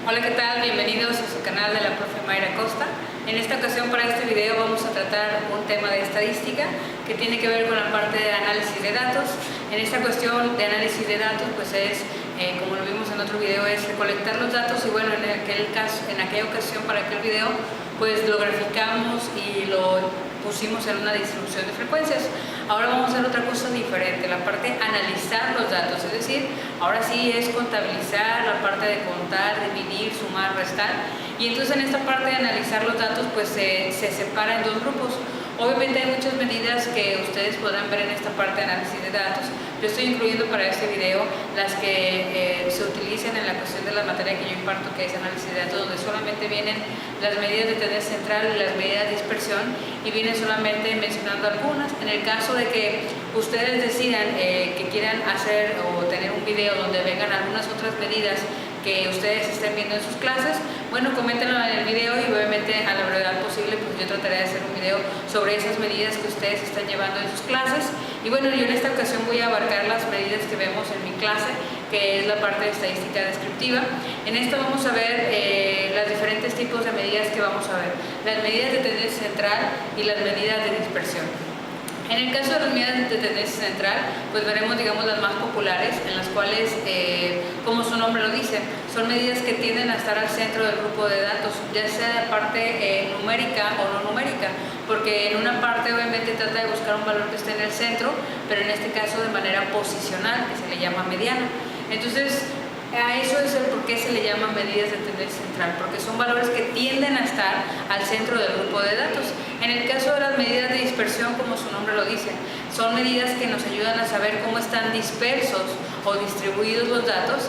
Hola, ¿qué tal? Bienvenidos a su canal de la profe Mayra Costa. En esta ocasión, para este video, vamos a tratar un tema de estadística que tiene que ver con la parte de análisis de datos. En esta cuestión de análisis de datos, pues es, como lo vimos en otro video, es recolectar los datos y bueno, en aquella ocasión para aquel video, pues lo graficamos y lo pusimos en una distribución de frecuencias. Ahora vamos a hacer otra cosa diferente, la parte de analizar los datos, es decir, ahora sí es contabilizar, la parte de contar, dividir, sumar, restar. Y entonces en esta parte de analizar los datos pues se separa en dos grupos. Obviamente hay muchas medidas que ustedes podrán ver en esta parte de análisis de datos. Yo estoy incluyendo para este video las que se utilizan en la cuestión de la materia que yo imparto, que es análisis de datos, donde solamente vienen las medidas de tendencia central y las medidas de dispersión, y vienen solamente mencionando algunas. En el caso de que ustedes decidan que quieran hacer o tener un video donde vengan algunas otras medidas que ustedes estén viendo en sus clases, bueno, coméntenlo en el video y obviamente a la brevedad posible pues yo trataré de hacer un video sobre esas medidas que ustedes están llevando en sus clases. Y bueno, yo en esta ocasión voy a abarcar las medidas que vemos en mi clase, que es la parte de estadística descriptiva. En esto vamos a ver los diferentes tipos de medidas que vamos a ver, las medidas de tendencia central y las medidas de dispersión. En el caso de las medidas de tendencia central, pues veremos, digamos, las más populares, en las cuales, como su nombre lo dice, son medidas que tienden a estar al centro del grupo de datos, ya sea de parte numérica o no numérica, porque en una parte obviamente trata de buscar un valor que esté en el centro, pero en este caso de manera posicional, que se le llama mediana. Entonces, a eso es el por qué se le llama medidas de tendencia central, porque son valores que tienden a estar al centro del grupo de datos. En el caso de las medidas de dispersión, como su nombre lo dice, son medidas que nos ayudan a saber cómo están dispersos o distribuidos los datos,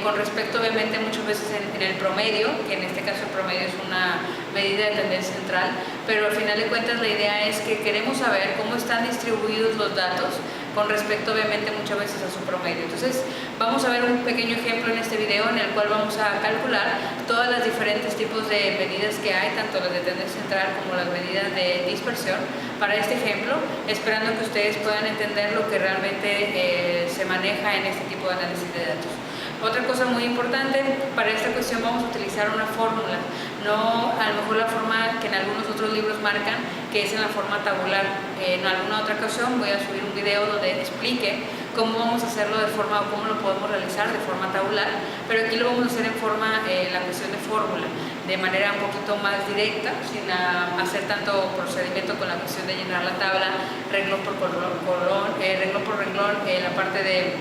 con respecto obviamente muchas veces en el promedio, que en este caso el promedio es una medida de tendencia central, pero al final de cuentas la idea es que queremos saber cómo están distribuidos los datos con respecto obviamente muchas veces a su promedio. Entonces vamos a ver un pequeño ejemplo en este video en el cual vamos a calcular todas las diferentes tipos de medidas que hay, tanto las de tendencia central como las medidas de dispersión para este ejemplo, esperando que ustedes puedan entender lo que realmente se maneja en este tipo de análisis de datos. Otra cosa muy importante, para esta cuestión vamos a utilizar una fórmula, no a lo mejor la forma que en algunos otros libros marcan, que es en la forma tabular. En alguna otra ocasión voy a subir un video donde explique cómo vamos a hacerlo de forma, o cómo lo podemos realizar de forma tabular, pero aquí lo vamos a hacer en forma, la cuestión de fórmula, de manera un poquito más directa, sin hacer tanto procedimiento con la cuestión de llenar la tabla, renglón por renglón, la parte de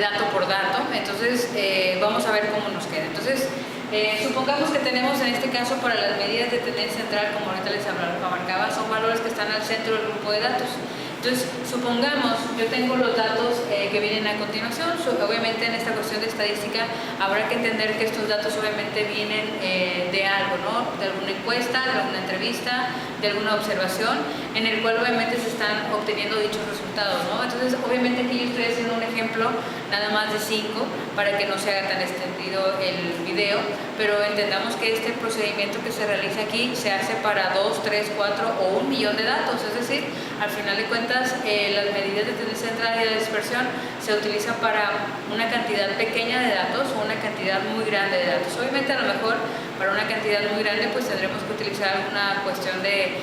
dato por dato. Entonces vamos a ver cómo nos queda. Entonces supongamos que tenemos en este caso para las medidas de tendencia central, como ahorita les marcaba, son valores que están al centro del grupo de datos. Entonces supongamos, yo tengo los datos que vienen a continuación. Obviamente en esta cuestión de estadística habrá que entender que estos datos obviamente vienen de algo, ¿no? De alguna encuesta, de alguna entrevista, de alguna observación, en el cual obviamente se están obteniendo dichos resultados, ¿no? Entonces obviamente aquí yo estoy haciendo un ejemplo nada más de 5 para que no se haga tan extendido el video, pero entendamos que este procedimiento que se realiza aquí se hace para 2, 3, 4 o 1 millón de datos, es decir, al final de cuentas las medidas de tendencia central y de dispersión se utilizan para una cantidad pequeña de datos o una cantidad muy grande de datos. Obviamente a lo mejor para una cantidad muy grande pues tendremos que utilizar alguna cuestión de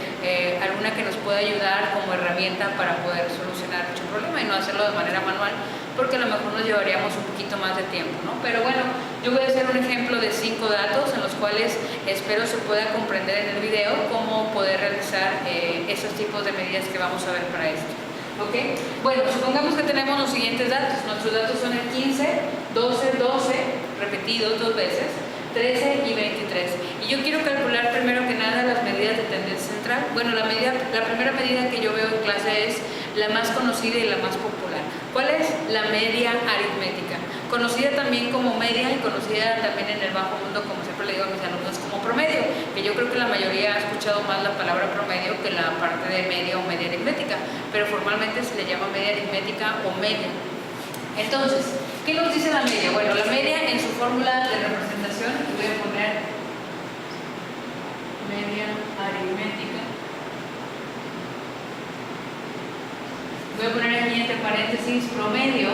alguna que nos pueda ayudar como herramienta para poder solucionar dicho problema y no hacerlo de manera manual, porque a lo mejor nos llevaríamos un poquito más de tiempo, ¿no? Pero bueno, yo voy a hacer un ejemplo de 5 datos en los cuales espero se pueda comprender en el video cómo poder realizar esos tipos de medidas que vamos a ver para esto. ¿Ok? Bueno, supongamos que tenemos los siguientes datos. Nuestros datos son el 15, 12, 12, repetidos 2 veces, 13 y 23. Y yo quiero calcular primero que nada las medidas de tendencia central. Bueno, la primera medida que yo veo en clase es la más conocida y la más popular. ¿Cuál es? La media aritmética, conocida también como media y conocida también en el bajo mundo, como siempre le digo a mis alumnos, como promedio, que yo creo que la mayoría ha escuchado más la palabra promedio que la parte de media o media aritmética, pero formalmente se le llama media aritmética o media. Entonces, ¿qué nos dice la media? Bueno, la media en su fórmula de representación, voy a poner media aritmética, voy a poner aquí entre paréntesis promedio,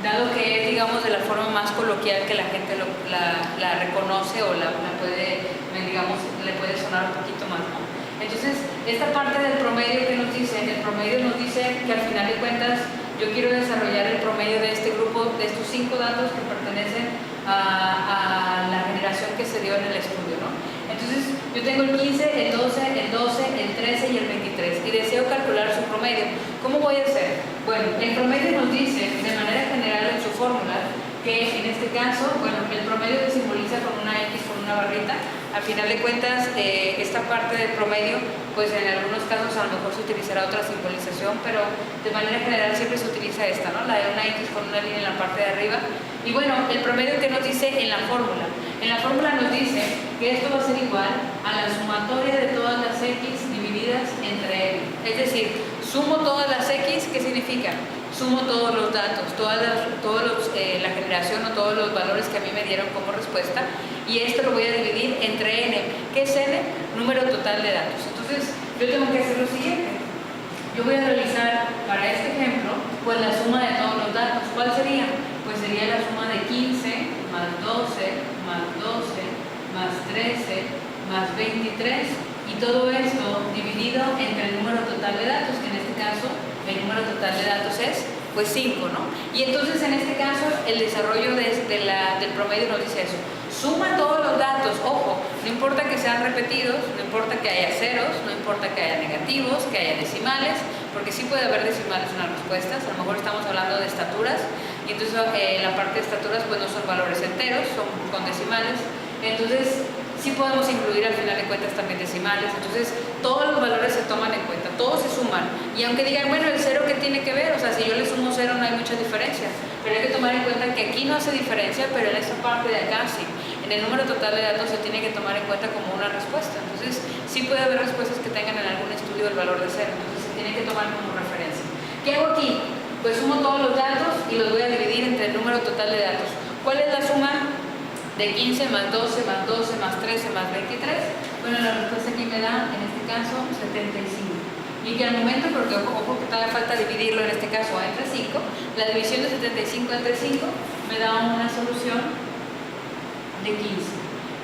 dado que es digamos, de la forma más coloquial que la gente la reconoce o la puede, digamos, le puede sonar un poquito más, ¿no? Entonces, esta parte del promedio que nos dice, el promedio nos dice que al final de cuentas yo quiero desarrollar el promedio de este grupo, de estos 5 datos que pertenecen a la generación que se dio en el estudio, ¿no? Entonces, yo tengo el 15, el 12, el 12, el 13 y el 23 y deseo calcular su promedio. ¿Cómo voy a hacer? Bueno, el promedio nos dice de manera general en su fórmula que en este caso, bueno, el promedio se simboliza con una X, con una barrita. Al final de cuentas, esta parte del promedio, pues en algunos casos a lo mejor se utilizará otra simbolización, pero de manera general siempre se utiliza esta, ¿no? La de una X con una línea en la parte de arriba. Y bueno, el promedio que nos dice en la fórmula. En la fórmula nos dice que esto va a ser igual a la sumatoria de todas las X divididas entre N. Es decir, sumo todas las X, ¿qué significa? Sumo todos los datos, la generación o todos los valores que a mí me dieron como respuesta, y esto lo voy a dividir entre N. ¿Qué es N? Número total de datos. Entonces, yo tengo que hacer lo siguiente. Yo voy a realizar para este ejemplo, pues la suma de todos los datos. ¿Cuál sería? Pues sería la suma de 15 más 12 más 12 más 13 más 23, y todo esto dividido entre el número total de datos, que en este caso el número total de datos es pues 5, ¿no? Y entonces en este caso el desarrollo del promedio nos dice eso. Suma todos los datos, ojo, no importa que sean repetidos, no importa que haya ceros, no importa que haya negativos, que haya decimales, porque sí puede haber decimales en las respuestas. A lo mejor estamos hablando de estaturas, y entonces la parte de estaturas pues no son valores enteros, son con decimales. Entonces sí podemos incluir al final de cuentas también decimales. Entonces todos los valores se toman en cuenta, todos se suman, y aunque digan, bueno, el cero, ¿qué tiene que ver? O sea, si yo le sumo cero no hay mucha diferencia, pero hay que tomar en cuenta que aquí no hace diferencia, pero en esta parte de acá sí. En el número total de datos se tiene que tomar en cuenta como una respuesta. Entonces sí puede haber respuestas que tengan en algún estudio el valor de cero, entonces se tiene que tomar como referencia. ¿Qué hago aquí? Pues sumo todos los datos y los voy a dividir entre el número total de datos. ¿Cuál es la suma de 15 más 12 más 12 más 13 más 23? Bueno, la respuesta aquí me da, en este caso, 75. Y que al momento, porque ojo que todavía falta dividirlo en este caso entre 5, la división de 75 entre 5 me da una solución de 15.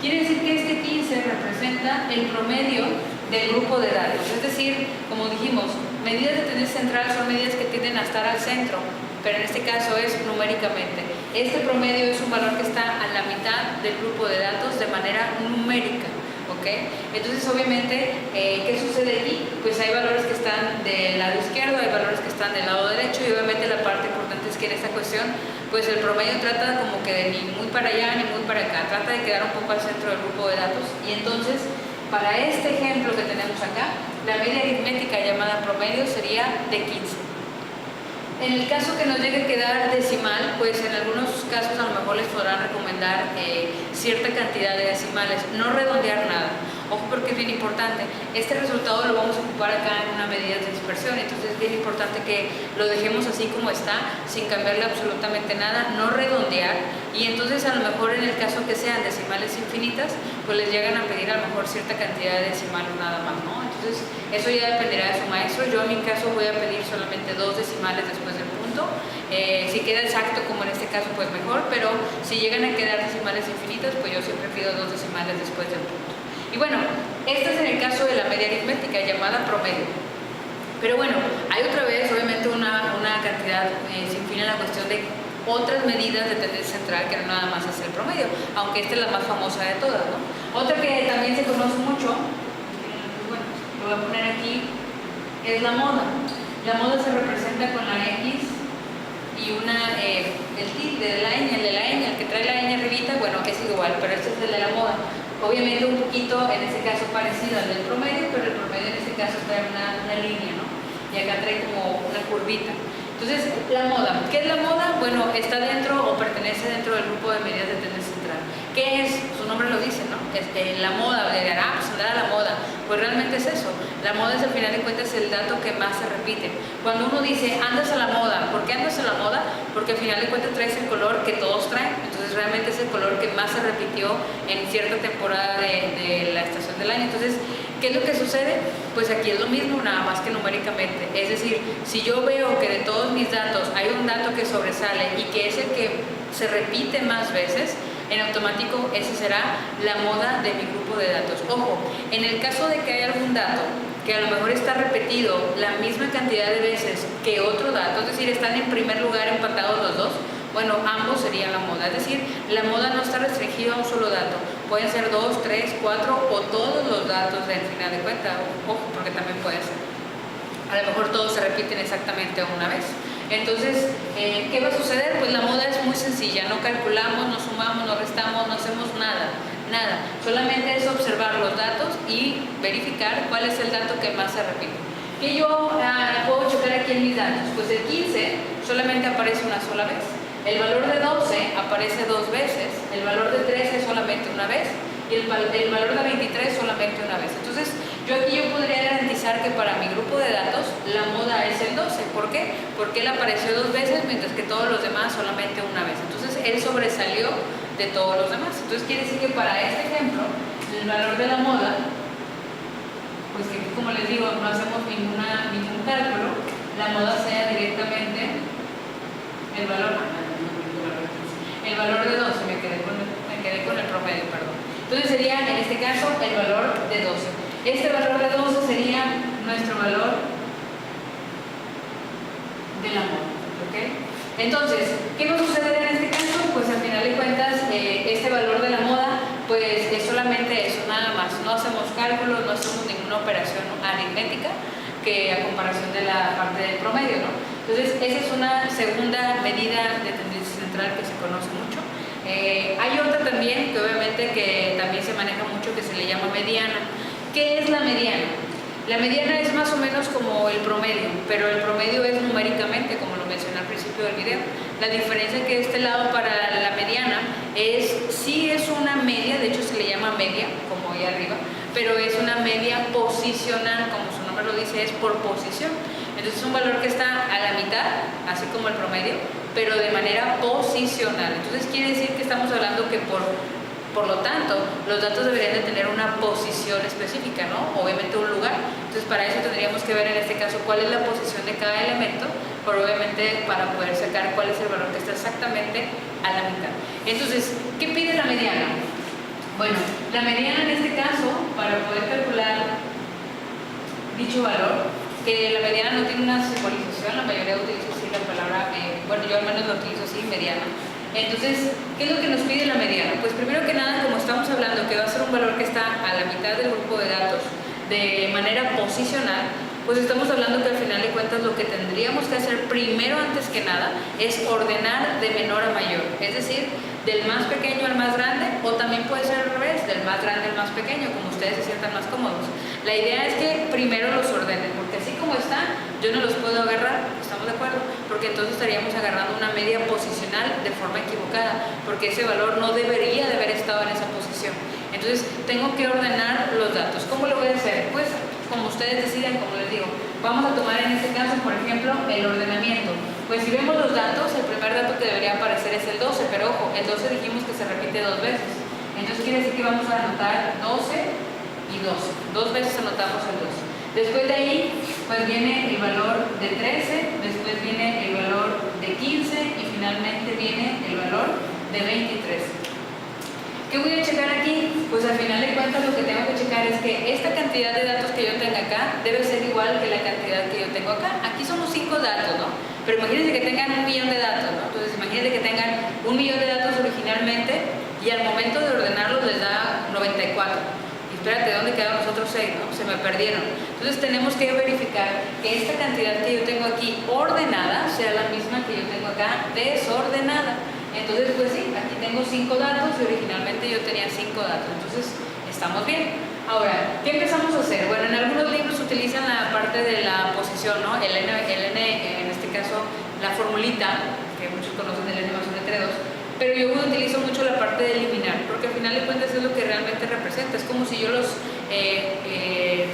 Quiere decir que este 15 representa el promedio del grupo de datos. Es decir, como dijimos, medidas de tendencia central son medidas que tienden a estar al centro, pero en este caso es numéricamente. Este promedio es un valor que está a la mitad del grupo de datos de manera numérica, ¿ok? Entonces, obviamente, ¿qué sucede aquí? Pues hay valores que están del lado izquierdo, hay valores que están del lado derecho, y obviamente la parte importante es que en esta cuestión, pues el promedio trata como que de ni muy para allá ni muy para acá, trata de quedar un poco al centro del grupo de datos, y entonces, para este ejemplo que tenemos acá, la media aritmética llamada promedio sería de 15. En el caso que nos llegue a quedar decimal, pues en algunos casos a lo mejor les podrán recomendar cierta cantidad de decimales, no redondear nada. Ojo, porque es bien importante. Este resultado lo vamos a ocupar acá en una medida de dispersión, entonces es bien importante que lo dejemos así como está, sin cambiarle absolutamente nada, no redondear, y entonces a lo mejor en el caso que sean decimales infinitas, pues les llegan a pedir a lo mejor cierta cantidad de decimales nada más, ¿no? Entonces eso ya dependerá de su maestro. Yo en mi caso voy a pedir solamente 2 decimales después del punto. Si queda exacto como en este caso, pues mejor, pero si llegan a quedar decimales infinitas, pues yo siempre pido 2 decimales después del punto. Y bueno, este es en el caso de la media aritmética llamada promedio. Pero bueno, hay otra vez obviamente una cantidad sin fin en la cuestión de otras medidas de tendencia central que no nada más es el promedio, aunque esta es la más famosa de todas, ¿no? Otra que también se conoce mucho, bueno, lo voy a poner aquí, es la moda. La moda se representa con la X y el tilde de la ñ, el de la ñ, el que trae la ñ arribita, bueno, es igual, pero este es el de la moda. Obviamente un poquito, en este caso, parecido al del promedio, pero el promedio en este caso trae una línea, ¿no? Y acá trae como una curvita. Entonces, la moda. ¿Qué es la moda? Bueno, está dentro o pertenece dentro del grupo de medidas de tendencia central. ¿Qué es? Su nombre lo dice, ¿no? La moda, pues andar a la moda. Pues realmente es eso. La moda es, al final de cuentas, el dato que más se repite. Cuando uno dice, andas a la moda, ¿por qué andas a la moda? Porque al final de cuentas traes el color que todos traen. Entonces, realmente es el color que más se repitió en cierta temporada de la estación del año. Entonces, ¿Qué es lo que sucede? Pues aquí es lo mismo, nada más que numéricamente. Es decir, si yo veo que de todos mis datos hay un dato que sobresale y que es el que se repite más veces, en automático ese será la moda de mi grupo de datos. Ojo, en el caso de que haya algún dato que a lo mejor está repetido la misma cantidad de veces que otro dato, es decir, están en primer lugar empatados los dos, bueno, ambos serían la moda. Es decir, la moda no está restringida a un solo dato. Pueden ser 2, 3, 4 o todos los datos al final de cuentas. Ojo, porque también puede ser. A lo mejor todos se repiten exactamente una vez. Entonces, ¿qué va a suceder? Pues la moda es muy sencilla. No calculamos, no sumamos, no restamos, no hacemos nada. Nada. Solamente es observar los datos y verificar cuál es el dato que más se repite. ¿Qué yo puedo checar aquí en mis datos? Pues el 15 solamente aparece una sola vez. El valor de 12 aparece 2 veces, el valor de 13 solamente una vez y el valor de 23 solamente una vez. Entonces, yo aquí podría garantizar que para mi grupo de datos la moda es el 12. ¿Por qué? Porque él apareció 2 veces mientras que todos los demás solamente una vez. Entonces, él sobresalió de todos los demás. Entonces, quiere decir que para este ejemplo, el valor de la moda, pues que aquí, como les digo, no hacemos ningún cálculo, la moda sea directamente el valor de 12, me quedé con el promedio, perdón. Entonces sería, en este caso, el valor de 12. Este valor de 12 sería nuestro valor de la moda, ¿ok? Entonces, ¿qué va a suceder en este caso? Pues al final de cuentas, este valor de la moda, pues es solamente eso, nada más. No hacemos cálculos, no hacemos ninguna operación aritmética que a comparación de la parte del promedio, ¿no? Entonces, esa es una segunda medida de tendencia central que se conoce mucho. Hay otra también, que obviamente que también se maneja mucho, que se le llama mediana. ¿Qué es la mediana? La mediana es más o menos como el promedio, pero el promedio es numéricamente, como lo mencioné al principio del video. La diferencia que este lado para la mediana es, sí es una media, de hecho se le llama media, como ahí arriba, pero es una media posicional, como su nombre lo dice, es por posición. Entonces es un valor que está a la mitad, así como el promedio, pero de manera posicional. Entonces quiere decir que estamos hablando que por lo tanto, los datos deberían de tener una posición específica, ¿no? Obviamente un lugar. Entonces para eso tendríamos que ver en este caso cuál es la posición de cada elemento, pero obviamente para poder sacar cuál es el valor que está exactamente a la mitad. Entonces, ¿qué pide la mediana? Bueno, la mediana en este caso, para poder calcular dicho valor, que la mediana no tiene una simbolización, la mayoría utiliza así la palabra, bueno, yo al menos lo utilizo así, mediana. Entonces, ¿qué es lo que nos pide la mediana? Pues primero que nada, como estamos hablando que va a ser un valor que está a la mitad del grupo de datos de manera posicional, pues estamos hablando que al final de cuentas lo que tendríamos que hacer primero, antes que nada, es ordenar de menor a mayor, es decir, del más pequeño al más grande, o también puede ser al revés, del más grande al más pequeño, como ustedes se sientan más cómodos. La idea es que primero los ordenen, porque así como están, yo no los puedo agarrar, ¿estamos de acuerdo? Porque entonces estaríamos agarrando una media posicional de forma equivocada, porque ese valor no debería de haber estado en esa posición. Entonces tengo que ordenar los datos. ¿Cómo lo voy a hacer? Pues como ustedes decidan, como les digo, vamos a tomar en este caso, por ejemplo, el ordenamiento. Pues si vemos los datos, el primer dato que debería aparecer es el 12, pero ojo, el 12 dijimos que se repite 2 veces. Entonces quiere decir que vamos a anotar 12 y 12. 2 veces anotamos el 12. Después de ahí, pues viene el valor de 13, después viene el valor de 15 y finalmente viene el valor de 23. ¿Qué voy a checar aquí? Pues al final de cuentas lo que tengo que checar es que esta cantidad de datos que yo tenga acá debe ser igual que la cantidad que yo tengo acá. Aquí somos 5 datos, ¿no? Pero imagínense que tengan 1 millón de datos, ¿no? Entonces imagínense que tengan 1 millón de datos originalmente y al momento de ordenarlos les da 94. Y espérate, ¿dónde quedaron los otros 6? ¿No? Se me perdieron. Entonces tenemos que verificar que esta cantidad que yo tengo aquí ordenada sea la misma que yo tengo acá desordenada. Entonces, pues sí, aquí tengo 5 datos y originalmente yo tenía 5 datos. Entonces, estamos bien. Ahora, ¿qué empezamos a hacer? Bueno, en algunos libros utilizan la parte de la posición, ¿no? El N, en este caso, la formulita, que muchos conocen del N más 1 entre 2, pero yo utilizo mucho la parte de eliminar, porque al final de cuentas es lo que realmente representa. Es como si yo los,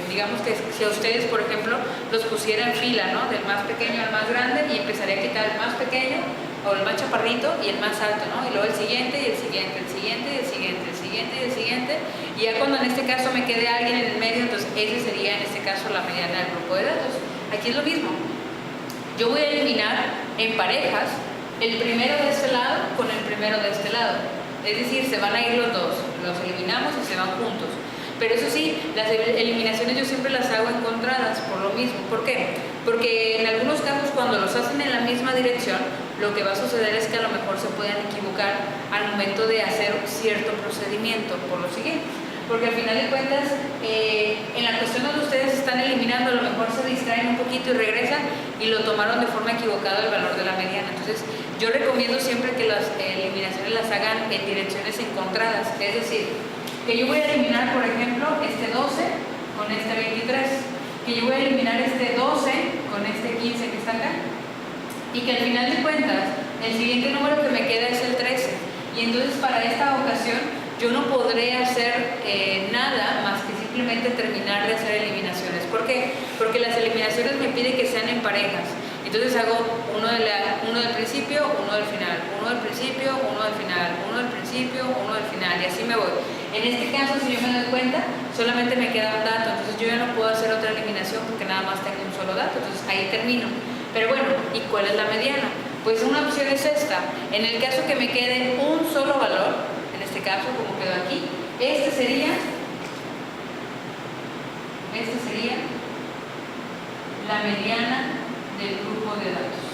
digamos que si a ustedes, por ejemplo, los los pusiera en fila, ¿no? Del más pequeño al más grande, y empezaría a quitar el más pequeño o el más chaparrito y el más alto, ¿no? Y luego el siguiente y el siguiente, el siguiente y el siguiente, el siguiente y el siguiente. Y ya cuando en este caso me quede alguien en el medio, entonces ese sería en este caso la mediana del grupo de datos. Aquí es lo mismo. Yo voy a eliminar en parejas el primero de este lado con el primero de este lado. Es decir, se van a ir los dos, los eliminamos y se van juntos. Pero eso sí, las eliminaciones yo siempre las hago encontradas por lo mismo. ¿Por qué? Porque en algunos casos cuando los hacen en la misma dirección, lo que va a suceder es que a lo mejor se puedan equivocar al momento de hacer cierto procedimiento por lo siguiente. Porque al final de cuentas, en la cuestión donde ustedes están eliminando, a lo mejor se distraen un poquito y regresan y lo tomaron de forma equivocada el valor de la mediana. Entonces, yo recomiendo siempre que las eliminaciones las hagan en direcciones encontradas. Es decir, que yo voy a eliminar, por ejemplo, este 12 con este 23. Que yo voy a eliminar este 12 con este 15 que está acá. Y que al final de cuentas, el siguiente número que me queda es el 13. Y entonces, para esta ocasión, yo no podré hacer nada más que simplemente terminar de hacer eliminaciones. ¿Por qué? Porque las eliminaciones me piden que sean en parejas. Entonces hago uno del principio, uno del final, uno del principio, uno del final, uno del principio, uno del final, y así me voy. En este caso, si yo me doy cuenta, solamente me queda un dato, entonces yo ya no puedo hacer otra eliminación porque nada más tengo un solo dato, entonces ahí termino. Pero bueno, ¿y cuál es la mediana? Pues una opción es esta. En el caso que me quede un solo valor, en este caso, como quedó aquí, este sería la mediana del grupo de datos.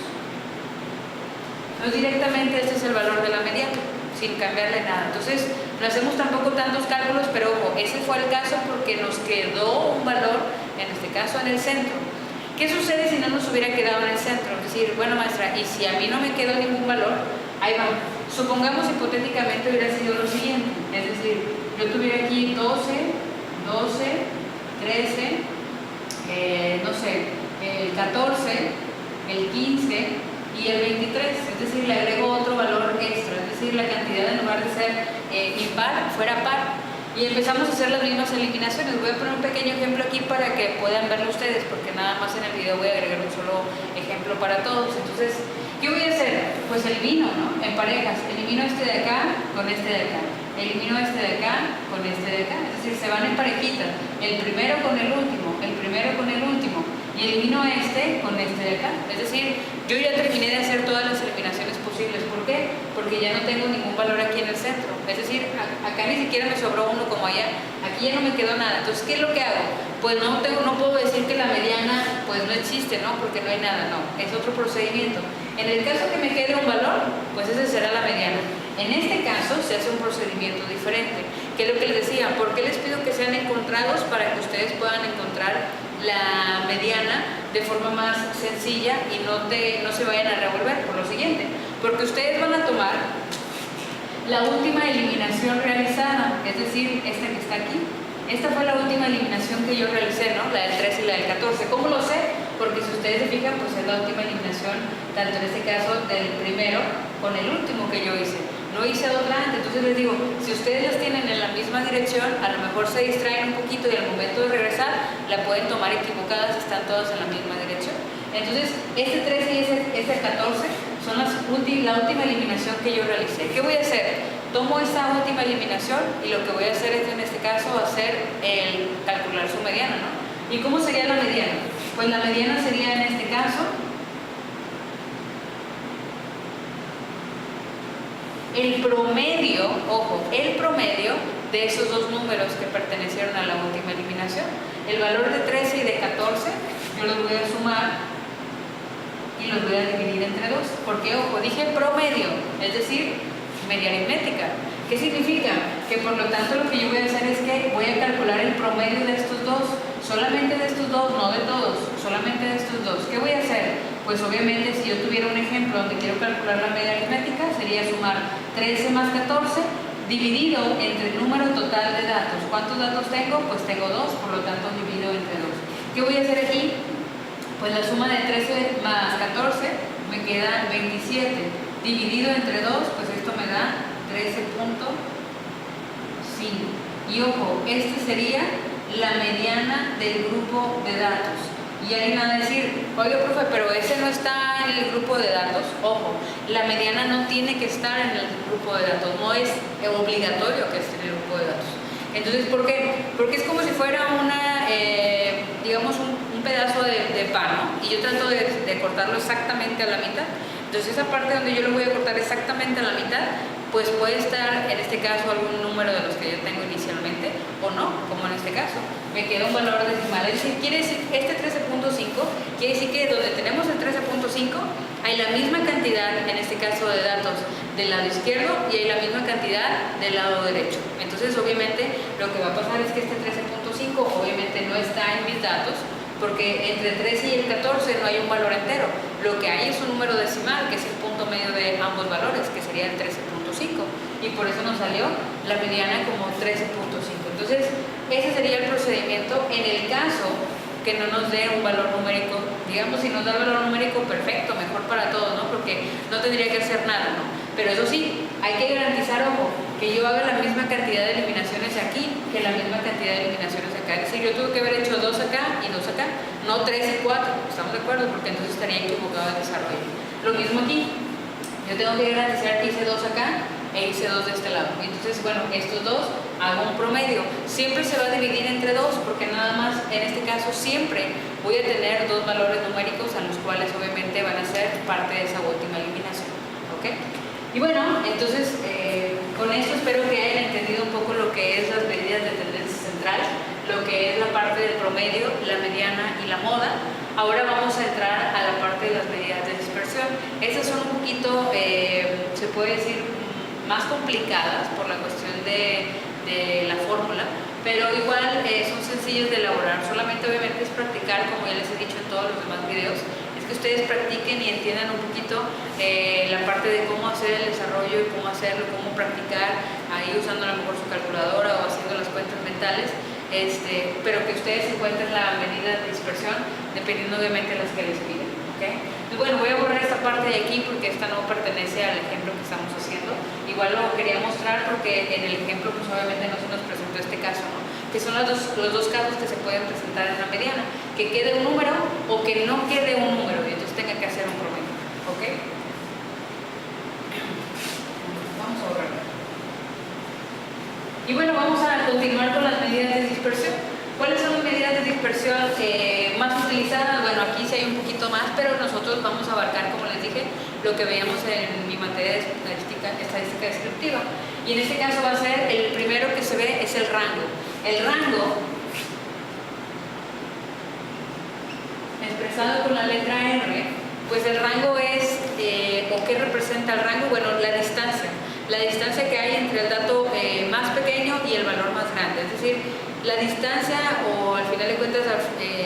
Entonces directamente este es el valor de la mediana, sin cambiarle nada. Entonces no hacemos tampoco tantos cálculos, pero ojo, ese fue el caso porque nos quedó un valor, en este caso en el centro. ¿Qué sucede si no nos hubiera quedado en el centro? Es decir, bueno, maestra, y si a mí no me quedó ningún valor, ahí va. Supongamos hipotéticamente hubiera sido lo siguiente, es decir, yo tuviera aquí 12, 13, no sé, el 14, el 15 y el 23, es decir, le agrego otro valor extra, es decir, la cantidad en lugar de ser impar fuera par. Y empezamos a hacer las mismas eliminaciones. Voy a poner un pequeño ejemplo aquí para que puedan verlo ustedes, porque nada más en el video voy a agregar un solo ejemplo para todos. Entonces, ¿qué voy a hacer? Pues elimino, ¿no? En parejas, elimino este de acá con este de acá, elimino este de acá con este de acá, es decir, se van en parejitas, el primero con el último, el primero con el último, y elimino este con este de acá. Es decir, yo ya terminé de hacer todas las eliminaciones posibles. ¿Por qué? Porque ya no tengo ningún valor aquí en el centro. Es decir, acá ni siquiera me sobró uno como allá. Aquí ya no me quedó nada. Entonces, ¿qué es lo que hago? Pues no puedo decir que la mediana pues no existe, ¿no? Porque no hay nada, no. Es otro procedimiento. En el caso que me quede un valor, pues ese será la mediana. En este caso se hace un procedimiento diferente. ¿Qué es lo que les decía? ¿Por qué les pido que sean encontrados? Para que ustedes puedan encontrar la mediana de forma más sencilla y no se vayan a revolver. Por lo siguiente, porque ustedes van a tomar la última eliminación realizada, es decir, esta que está aquí. Esta fue la última eliminación que yo realicé, ¿no? La del 13 y la del 14. ¿Cómo lo sé? Porque si ustedes se fijan, pues es la última eliminación, tanto en este caso del primero con el último que yo hice. No hice otra antes. Entonces les digo, si ustedes las tienen en la misma dirección, a lo mejor se distraen un poquito y al momento de regresar la pueden tomar equivocadas, están todas en la misma dirección. Entonces, este 13 y este 14 son la última eliminación que yo realicé. ¿Qué voy a hacer? Tomo esta última eliminación y lo que voy a hacer es, en este caso, calcular su mediana, ¿no? ¿Y cómo sería la mediana? Pues la mediana sería, en este caso, el promedio, ojo, el promedio de esos dos números que pertenecieron a la última eliminación. El valor de 13 y de 14, yo los voy a sumar y los voy a dividir entre 2. Porque, ojo, dije promedio, es decir, media aritmética. ¿Qué significa? Que por lo tanto lo que yo voy a hacer es que voy a calcular el promedio de estos dos, solamente de estos dos, no de todos, solamente de estos dos. ¿Qué voy a hacer? Pues obviamente si yo tuviera un ejemplo donde quiero calcular la media aritmética, sería sumar 13 más 14 dividido entre el número total de datos. ¿Cuántos datos tengo? Pues tengo 2, por lo tanto divido entre 2. ¿Qué voy a hacer aquí? Pues la suma de 13 más 14 me queda 27. Dividido entre 2, pues esto me da 13.5. Y ojo, este sería la mediana del grupo de datos. Y alguien va a decir, oye, profe, pero ese no está en el grupo de datos. Ojo, la mediana no tiene que estar en el grupo de datos, no es obligatorio que esté en el grupo de datos. Entonces, ¿por qué? Porque es como si fuera una, digamos, un pedazo de pan, ¿no? Y yo trato de cortarlo exactamente a la mitad. Entonces, esa parte donde yo lo voy a cortar exactamente a la mitad, pues puede estar, en este caso, algún número de los que yo tengo inicialmente, o no, como en este caso. Me queda un valor decimal, es decir, quiere decir, este 13.5, quiere decir que donde tenemos el 13.5, hay la misma cantidad, en este caso, de datos del lado izquierdo y hay la misma cantidad del lado derecho. Entonces, obviamente, lo que va a pasar es que este 13.5, obviamente, no está en mis datos, porque entre el 13 y el 14 no hay un valor entero. Lo que hay es un número decimal, que es el punto medio de ambos valores, que sería el 13.5. Y por eso nos salió la mediana como 13.5. Entonces, ese sería el procedimiento en el caso que no nos dé un valor numérico. Digamos, si nos da el valor numérico, perfecto, mejor para todos, ¿no? Porque no tendría que hacer nada, ¿no? Pero eso sí, hay que garantizar, ojo, que yo haga la misma cantidad de eliminaciones aquí que la misma cantidad de eliminaciones acá. Es decir, yo tuve que haber hecho 2 acá y 2 acá, no 3 y 4. ¿Estamos de acuerdo? Porque entonces estaría equivocado el desarrollo. Lo mismo aquí. Yo tengo que garantizar que hice 2 acá e hice 2 de este lado. Entonces, bueno, estos dos hago un promedio. Siempre se va a dividir entre 2 porque nada más, en este caso, siempre voy a tener 2 valores numéricos a los cuales obviamente van a ser parte de esa última eliminación. ¿Ok? Y bueno, entonces, con esto espero que hayan entendido un poco lo que es las medidas de tendencia central, lo que es la parte del promedio, la mediana y la moda. Ahora vamos a entrar a la parte de las medidas de dispersión. Estas son un poquito, se puede decir, más complicadas por la cuestión de la fórmula, pero igual son sencillas de elaborar. Solamente obviamente es practicar, como ya les he dicho en todos los demás videos, es que ustedes practiquen y entiendan un poquito la parte de cómo hacer el desarrollo y cómo hacerlo, cómo practicar, ahí usando a lo mejor su calculadora o haciendo las cuentas mentales. Pero que ustedes encuentren la medida de dispersión dependiendo obviamente de las que les piden, ¿okay? Y bueno, voy a borrar esta parte de aquí porque esta no pertenece al ejemplo que estamos haciendo. Igual lo quería mostrar porque en el ejemplo pues obviamente no se nos presentó este caso, ¿no? Que son los dos casos que se pueden presentar en la mediana, que quede un número o que no quede un número y entonces tenga que hacer un promedio, ¿ok? Vamos a borrar. Y bueno, vamos a continuar con las medidas de dispersión. ¿Cuáles son las medidas de dispersión más utilizadas? Bueno, aquí sí hay un poquito más, pero nosotros vamos a abarcar, como les dije, lo que veíamos en mi materia de estadística descriptiva. Y en este caso va a ser, el primero que se ve es el rango. El rango, expresado con la letra R, pues el rango es, ¿o qué representa el rango? Bueno, la distancia que hay entre el dato más pequeño y el valor más grande. Es decir, la distancia o al final de cuentas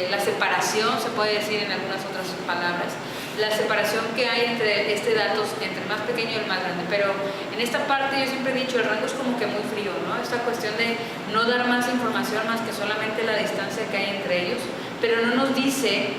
la separación, se puede decir en algunas otras palabras, la separación que hay entre dato, entre el más pequeño y el más grande. Pero en esta parte yo siempre he dicho, el rango es como que muy frío, ¿no? Esta cuestión de no dar más información más que solamente la distancia que hay entre ellos, pero no nos dice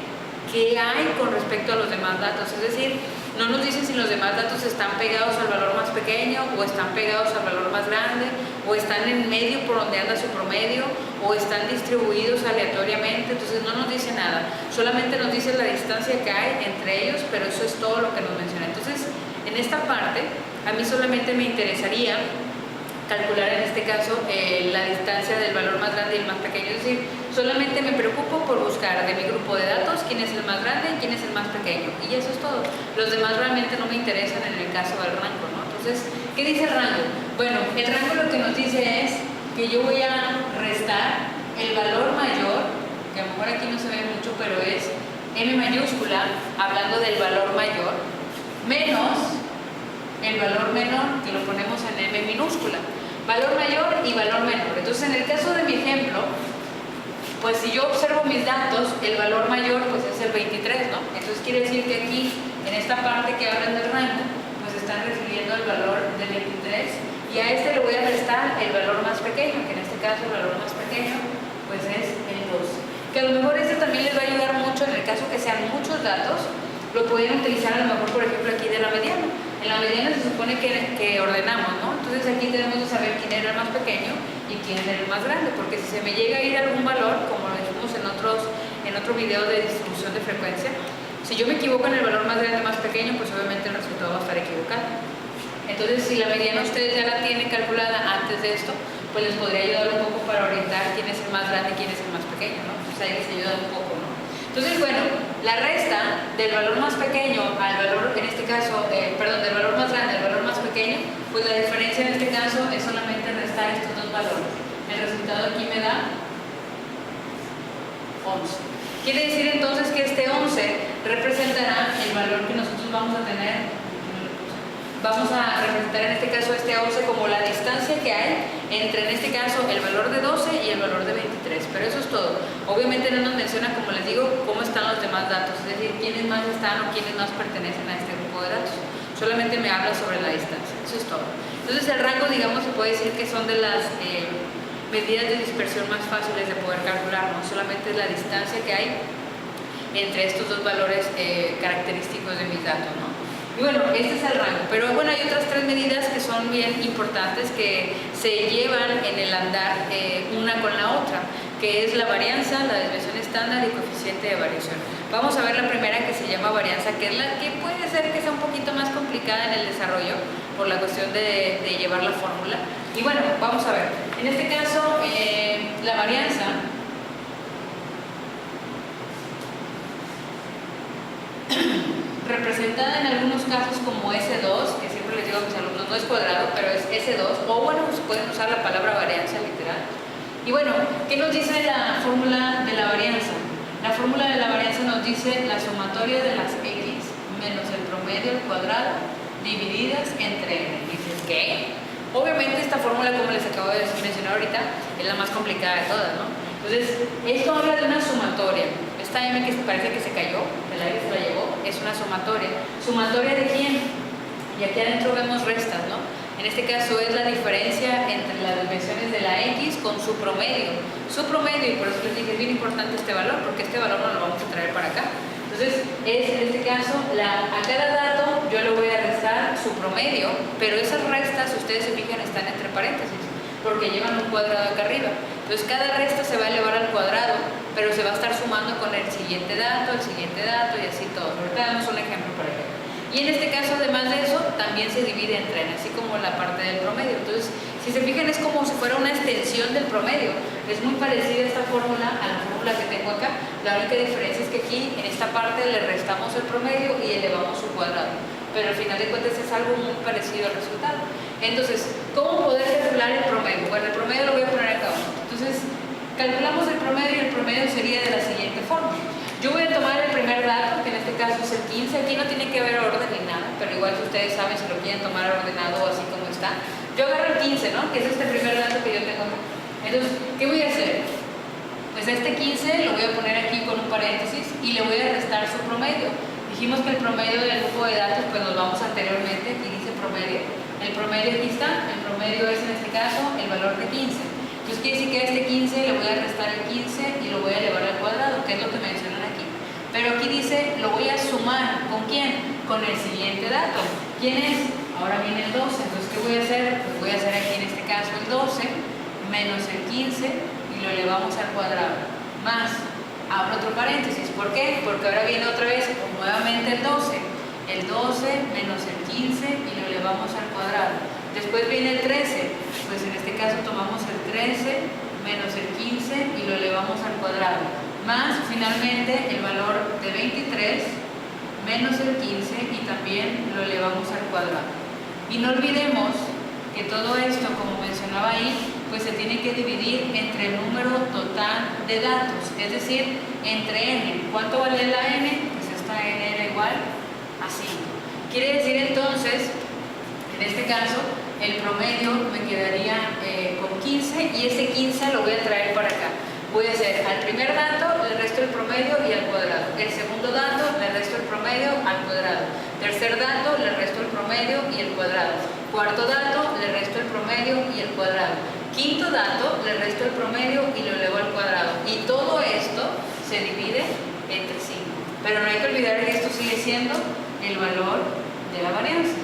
qué hay con respecto a los demás datos. Es decir, no nos dice si los demás datos están pegados al valor más pequeño o están pegados al valor más grande o están en medio por donde anda su promedio o están distribuidos aleatoriamente. Entonces no nos dice nada, solamente nos dice la distancia que hay entre ellos, pero eso es todo lo que nos menciona. Entonces, en esta parte, a mí solamente me interesaría calcular en este caso la distancia del valor más grande y el más pequeño. Es decir, solamente me preocupo por buscar de mi grupo de datos quién es el más grande y quién es el más pequeño. Y eso es todo. Los demás realmente no me interesan en el caso del rango, ¿no? Entonces, ¿qué dice el rango? Bueno, el rango lo que nos dice es que yo voy a restar el valor mayor, que a lo mejor aquí no se ve mucho, pero es M mayúscula, hablando del valor mayor, menos el valor menor, que lo ponemos en M minúscula. Valor mayor y valor menor. Entonces, en el caso de mi ejemplo, pues si yo observo mis datos, el valor mayor pues es el 23, ¿no? Entonces quiere decir que aquí, en esta parte que hablan del rango, pues están refiriendo el valor del 23 y a este le voy a restar el valor más pequeño, que en este caso el valor más pequeño pues es el 2. Que a lo mejor este también les va a ayudar mucho en el caso que sean muchos datos, lo pueden utilizar a lo mejor, por ejemplo, aquí de la mediana. En la mediana se supone que ordenamos, ¿no? Entonces aquí tenemos que saber quién era el más pequeño y quién era el más grande, porque si se me llega a ir algún valor, como lo dijimos en otro video de distribución de frecuencia. Si yo me equivoco en el valor más grande o más pequeño, pues obviamente el resultado va a estar equivocado. Entonces, si la mediana ustedes ya la tienen calculada antes de esto, pues les podría ayudar un poco para orientar quién es el más grande y quién es el más pequeño, ¿no? Pues ahí les ayuda un poco, ¿no? Entonces, bueno, la resta del valor más pequeño al valor, en este caso, del valor más grande al valor más pequeño, pues la diferencia en este caso es solamente restar estos dos valores. El resultado aquí me da 11. Quiere decir entonces que este 11 representará el valor que nosotros vamos a tener. Vamos a representar en este caso este 11 como la distancia que hay entre, en este caso, el valor de 12 y el valor de 23. Pero eso es todo. Obviamente no nos menciona, como les digo, cómo están los demás datos, es decir, quiénes más están o quiénes más pertenecen a este grupo de datos. Solamente me habla sobre la distancia. Eso es todo. Entonces el rango, digamos, se puede decir que son de las medidas de dispersión más fáciles de poder calcular, ¿no? Solamente es la distancia que hay entre estos dos valores característicos de mis datos, ¿no? Y bueno, este es el rango, pero bueno, hay otras tres medidas que son bien importantes que se llevan en el andar una con la otra, que es la varianza, la desviación estándar y coeficiente de variación. Vamos a ver la primera, que se llama varianza, que es la que puede ser que sea un poquito más complicada en el desarrollo por la cuestión de llevar la fórmula. Y bueno, vamos a ver. En este caso, la varianza representada en algunos casos como S2, que siempre les digo a mis alumnos, no es cuadrado, pero es S2, o bueno, pues pueden usar la palabra varianza literal. Y bueno, ¿qué nos dice la fórmula de la varianza? La fórmula de la varianza nos dice la sumatoria de las X menos el promedio al cuadrado divididas entre N. Dices, ¿qué? Obviamente esta fórmula, como les acabo de mencionar ahorita, es la más complicada de todas, ¿no? Entonces, esto habla de una sumatoria. Esta M que parece que se cayó, el aire se la llevó, es una sumatoria. ¿Sumatoria de quién? Y aquí adentro vemos restas, ¿no? En este caso es la diferencia entre las desviaciones de la X con su promedio. Su promedio, y por eso les dije, es bien importante este valor, porque este valor no lo vamos a traer para acá. Entonces, es en este caso, a cada dato yo le voy a restar su promedio, pero esas restas, si ustedes se fijan, están entre paréntesis, porque llevan un cuadrado acá arriba. Entonces cada resta se va a elevar al cuadrado, pero se va a estar sumando con el siguiente dato y así todo. Ahorita damos un ejemplo para ello. Y en este caso, además de eso, también se divide entre N, así como la parte del promedio. Entonces, si se fijan, es como si fuera una extensión del promedio. Es muy parecida esta fórmula a la fórmula que tengo acá. La única diferencia es que aquí, en esta parte, le restamos el promedio y elevamos su cuadrado. Pero al final de cuentas es algo muy parecido al resultado. Entonces, ¿cómo poder calcular el promedio? Bueno, el promedio lo voy a poner acá abajo. Entonces, calculamos el promedio y el promedio sería de la siguiente forma. Yo voy a tomar el primer dato, que en este caso es el 15. Aquí no tiene que haber orden ni nada, pero igual si ustedes saben, si lo quieren tomar ordenado o así como está. Yo agarro el 15, ¿no? Que es este primer dato que yo tengo acá. Entonces, ¿qué voy a hacer? Pues este 15 lo voy a poner aquí con un paréntesis y le voy a restar su promedio. Dijimos que el promedio del grupo de datos, pues nos vamos anteriormente, aquí dice promedio. El promedio aquí está, el promedio es en este caso el valor de 15. Entonces quiere decir que a este 15 le voy a restar el 15 y lo voy a elevar al cuadrado, que es lo que mencionan aquí. Pero aquí dice, lo voy a sumar, ¿con quién? Con el siguiente dato. ¿Quién es? Ahora viene el 12. Entonces, ¿qué voy a hacer? Pues voy a hacer aquí en este caso el 12 menos el 15 y lo elevamos al cuadrado. Más, abro otro paréntesis. ¿Por qué? Porque ahora viene otra vez nuevamente el 12. El 12 menos el 15 y lo elevamos al cuadrado. Después viene el 13. Pues en este caso tomamos el 13 menos el 15 y lo elevamos al cuadrado. Más finalmente el valor de 23 menos el 15 y también lo elevamos al cuadrado. Y no olvidemos que todo esto, como mencionaba ahí, pues se tiene que dividir entre el número total de datos, es decir, entre n. ¿Cuánto vale la n? Pues esta n era igual a 5. Quiere decir entonces, en este caso, el promedio me quedaría con 15 y ese 15 lo voy a traer para acá. Voy a hacer al primer dato le resto el promedio y al cuadrado. El segundo dato le resto el promedio al cuadrado. Tercer dato le resto el promedio y el cuadrado. Cuarto dato le resto el promedio y el cuadrado. Quinto dato le resto el promedio y lo elevo al cuadrado. Y todo esto se divide entre 5. Pero no hay que olvidar que esto sigue siendo el valor de la varianza.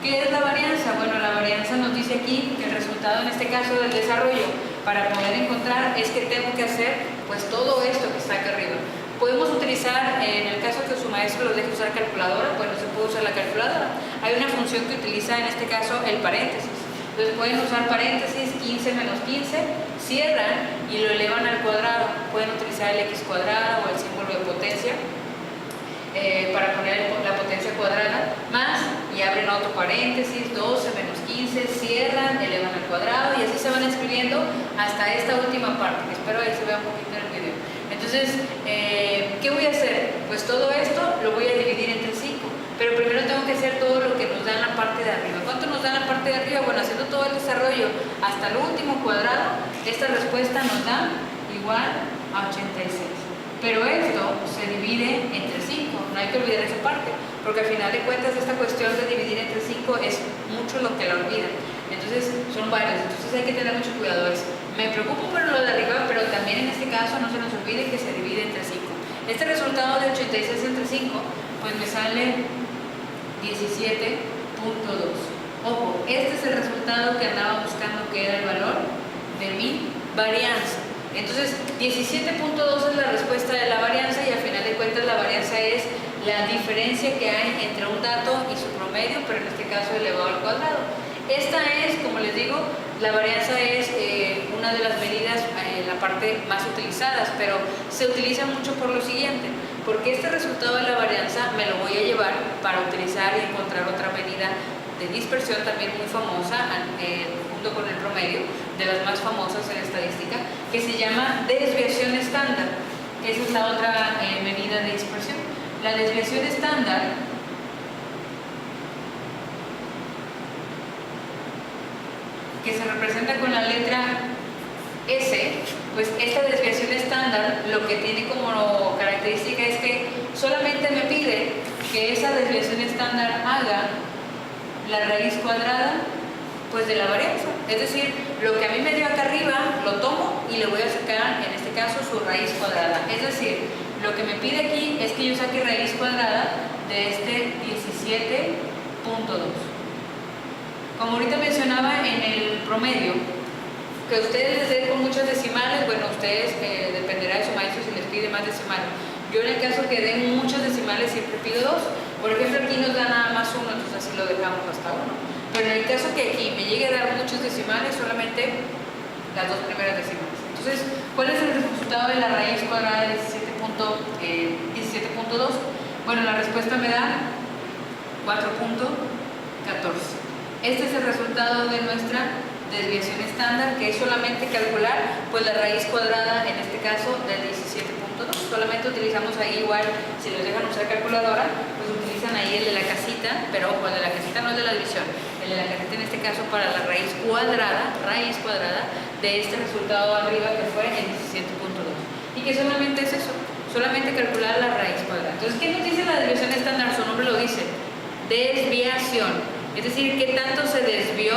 ¿Qué es la varianza? Bueno, la varianza nos dice aquí que el resultado en este caso del desarrollo para poder encontrar es que tengo que hacer pues todo esto que está acá arriba. Podemos utilizar, en el caso que su maestro los deje usar calculadora, bueno, se puede usar la calculadora. Hay una función que utiliza en este caso el paréntesis. Entonces pueden usar paréntesis, 15 menos 15, cierran y lo elevan al cuadrado. Pueden utilizar el x cuadrado o el símbolo de potencia para poner la potencia cuadrada, más, y abren otro paréntesis, 12 menos 15, cierran, elevan al cuadrado, y así se van escribiendo hasta esta última parte, que espero ahí se vea un poquito en el video. Entonces, ¿qué voy a hacer? Pues todo esto lo voy a dividir entre 5, pero primero tengo que hacer todo lo que nos da en la parte de arriba. ¿Cuánto nos da en la parte de arriba? Bueno, haciendo todo el desarrollo hasta el último cuadrado, esta respuesta nos da igual a 86. Pero esto se divide entre 5, no hay que olvidar esa parte, porque al final de cuentas esta cuestión de dividir entre 5 es mucho lo que la olvidan. Entonces son varios, entonces hay que tener mucho cuidado. Me preocupo por lo de arriba, pero también en este caso no se nos olvide que se divide entre 5. Este resultado de 86 entre 5, pues me sale 17.2. Ojo, este es el resultado que andaba buscando, que era el valor de mi varianza. Entonces, 17.2 es la respuesta de la varianza, y al final de cuentas la varianza es la diferencia que hay entre un dato y su promedio, pero en este caso elevado al cuadrado. Esta es, como les digo, la varianza es una de las medidas, la parte más utilizadas, pero se utiliza mucho por lo siguiente, porque este resultado de la varianza me lo voy a llevar para utilizar y encontrar otra medida de dispersión también muy famosa, junto con el promedio, de las más famosas en estadística, que se llama desviación estándar. Esa es la otra medida de dispersión. La desviación estándar que se representa con la letra S, pues esta desviación estándar lo que tiene como característica es que solamente me pide que esa desviación estándar haga la raíz cuadrada pues de la varianza. Es decir, lo que a mí me dio acá arriba lo tomo y le voy a sacar, en este caso, su raíz cuadrada. Es decir, lo que me pide aquí es que yo saque raíz cuadrada de este 17.2. Como ahorita mencionaba en el promedio, que ustedes les den con muchas decimales, bueno, ustedes dependerá de su maestro si les pide más decimales. Yo en el caso que den muchas decimales siempre pido 2. Por ejemplo, aquí nos da nada más 1, entonces así lo dejamos hasta 1. Pero en el caso que aquí me llegue a dar muchos decimales, solamente las 2 primeras decimales. Entonces, ¿cuál es el resultado de la raíz cuadrada de 17.2? Bueno, la respuesta me da 4.14. Este es el resultado de nuestra desviación estándar, que es solamente calcular pues la raíz cuadrada, en este caso del 17.2. Solamente utilizamos ahí igual, si los dejan usar calculadora, pues utilizan ahí el de la casita, pero ojo, el de la casita no es de la división, el de la casita en este caso para la raíz cuadrada de este resultado arriba, que fue el 17.2. Y que solamente es eso, solamente calcular la raíz cuadrada. Entonces, ¿qué nos dice la desviación estándar? Su nombre lo dice, desviación. Es decir, qué tanto se desvió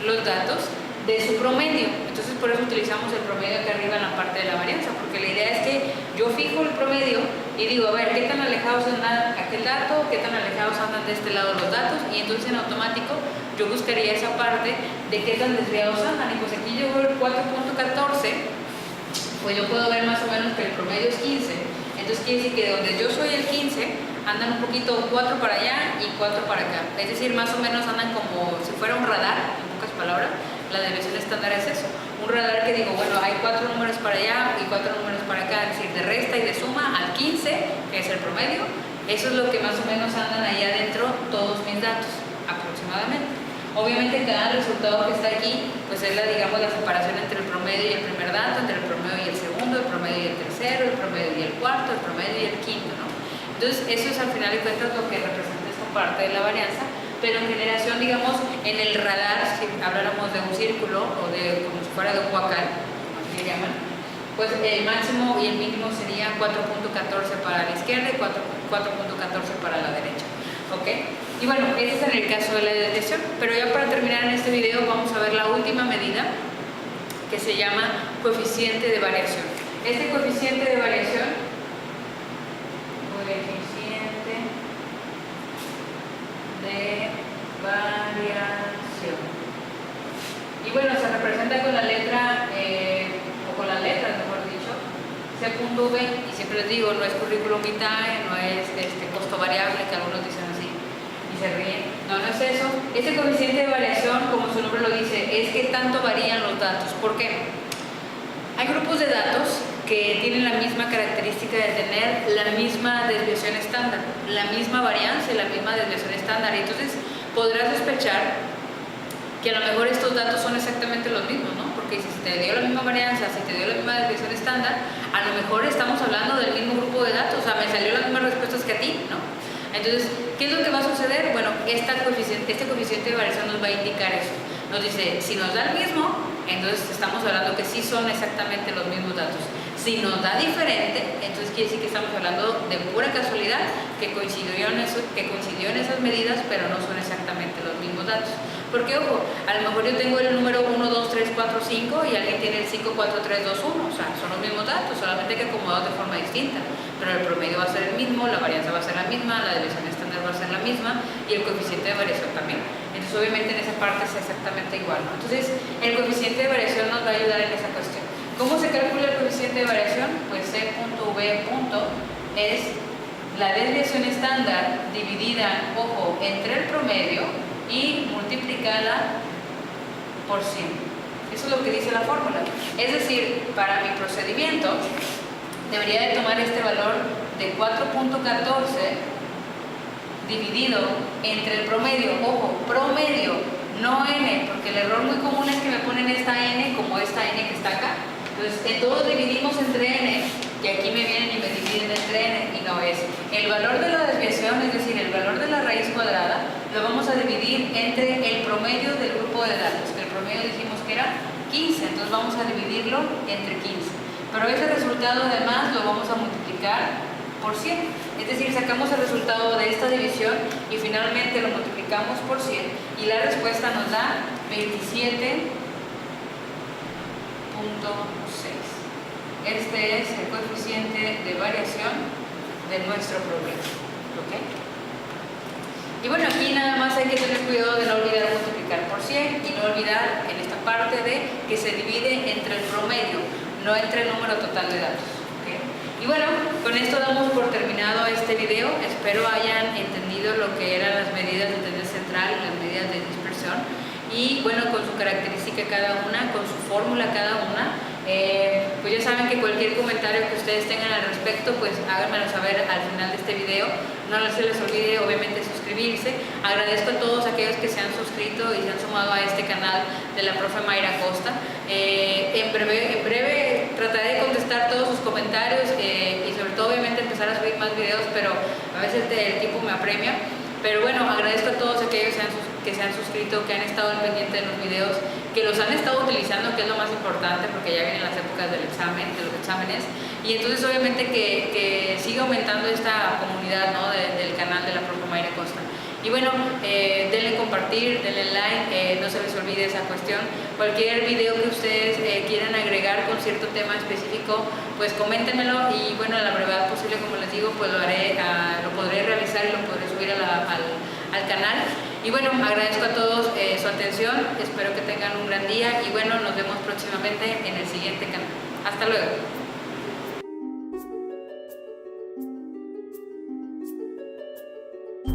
los datos de su promedio. Entonces, por eso utilizamos el promedio acá arriba en la parte de la varianza, porque la idea es que yo fijo el promedio y digo, a ver, ¿qué tan alejados andan aquel dato? ¿Qué tan alejados andan de este lado los datos? Y entonces en automático yo buscaría esa parte de qué tan desviados andan. Y pues aquí llegó el 4.14, pues yo puedo ver más o menos que el promedio es 15. Entonces quiere decir que donde yo soy el 15, andan un poquito 4 para allá y 4 para acá. Es decir, más o menos andan como si fuera un radar, en pocas palabras. La desviación estándar es eso. Un radar que digo, bueno, hay 4 números para allá y 4 números para acá. Es decir, de resta y de suma al 15, que es el promedio. Eso es lo que más o menos andan ahí adentro todos mis datos, aproximadamente. Obviamente cada resultado que está aquí, pues es la, digamos, la separación entre el promedio y el primer dato, entre el promedio y el segundo, el promedio y el tercero, el promedio y el cuarto, el promedio y el quinto, ¿no? Entonces, eso es al final de cuentas lo que representa esta parte de la varianza, pero en generación, digamos, en el radar, si habláramos de un círculo o de como si fuera de un huacal, como se llaman, pues el máximo y el mínimo sería 4.14 para la izquierda y 4.14 para la derecha, ¿ok? Y bueno, ese es en el caso de la desviación, pero ya para terminar en este video vamos a ver la última medida, que se llama coeficiente de variación. Este coeficiente de variación y bueno, se representa con la letra, o con las letras, mejor dicho, se C.V, y siempre les digo, no es currículum vitae, no es costo variable, que algunos dicen así y se ríen. No, no es eso. Este coeficiente de variación, como su nombre lo dice, es que tanto varían los datos. ¿Por qué? Hay grupos de datos que tienen la misma característica de tener la misma desviación estándar, la misma varianza y la misma desviación estándar. Y entonces podrás sospechar que a lo mejor estos datos son exactamente los mismos, ¿no? Porque si te dio la misma varianza, si te dio la misma desviación estándar, a lo mejor estamos hablando del mismo grupo de datos, o sea, me salió las mismas respuestas que a ti, ¿no? Entonces, ¿qué es lo que va a suceder? Bueno, este coeficiente de variación nos va a indicar eso. Nos dice, si nos da el mismo, entonces estamos hablando que sí son exactamente los mismos datos. Si nos da diferente, entonces quiere decir que estamos hablando de pura casualidad que coincidió en esas medidas, pero no son exactamente los mismos datos. Porque, ojo, a lo mejor yo tengo el número 1, 2, 3, 4, 5 y alguien tiene el 5, 4, 3, 2, 1. O sea, son los mismos datos, solamente que acomodados de forma distinta. Pero el promedio va a ser el mismo, la varianza va a ser la misma, la desviación estándar va a ser la misma y el coeficiente de variación también. Entonces, obviamente, en esa parte es exactamente igual, ¿no? Entonces, el coeficiente de variación nos va a ayudar en esa cuestión. ¿Cómo se calcula el coeficiente de variación? Pues C.V. es la desviación estándar dividida, ojo, entre el promedio y multiplicada por 100. Eso es lo que dice la fórmula. Es decir, para mi procedimiento debería de tomar este valor de 4.14 dividido entre el promedio, ojo, promedio, no n, porque el error muy común es que me ponen esta n como esta n que está acá. Entonces, todos dividimos entre n, y aquí me vienen y me dividen entre n, y no es. El valor de la desviación, es decir, el valor de la raíz cuadrada, lo vamos a dividir entre el promedio del grupo de datos, que el promedio dijimos que era 15, entonces vamos a dividirlo entre 15. Pero ese resultado además lo vamos a multiplicar por 100, es decir, sacamos el resultado de esta división y finalmente lo multiplicamos por 100 y la respuesta nos da 27.6. Este es el coeficiente de variación de nuestro problema, ¿ok? Y bueno, aquí nada más hay que tener cuidado de no olvidar multiplicar por 100 y no olvidar en esta parte de que se divide entre el promedio, no entre el número total de datos. Y bueno, con esto damos por terminado este video. Espero hayan entendido lo que eran las medidas de tendencia central y las medidas de dispersión. Y bueno, con su característica cada una, con su fórmula cada una. Pues ya saben que cualquier comentario que ustedes tengan al respecto, pues háganmelo saber al final de este video. No se les olvide obviamente suscribirse. Agradezco a todos aquellos que se han suscrito y se han sumado a este canal de la profe Mayra Acosta. En breve trataré de contestar todos sus comentarios y sobre todo obviamente empezar a subir más videos, pero a veces el tiempo me apremia. Pero bueno, agradezco a todos aquellos que se han suscrito, que han estado al pendiente de los videos, que los han estado utilizando, que es lo más importante, porque ya vienen las épocas del examen, de los exámenes, y entonces obviamente que siga aumentando esta comunidad, ¿no? del canal de la profe Mayra Acosta. Y bueno, denle compartir, denle like, no se les olvide esa cuestión. Cualquier video que ustedes quieran agregar con cierto tema específico, pues coméntenmelo y bueno, a la brevedad posible, como les digo, pues lo podré realizar y lo podré subir al canal. Y bueno, agradezco a todos su atención, espero que tengan un gran día y bueno, nos vemos próximamente en el siguiente canal. Hasta luego.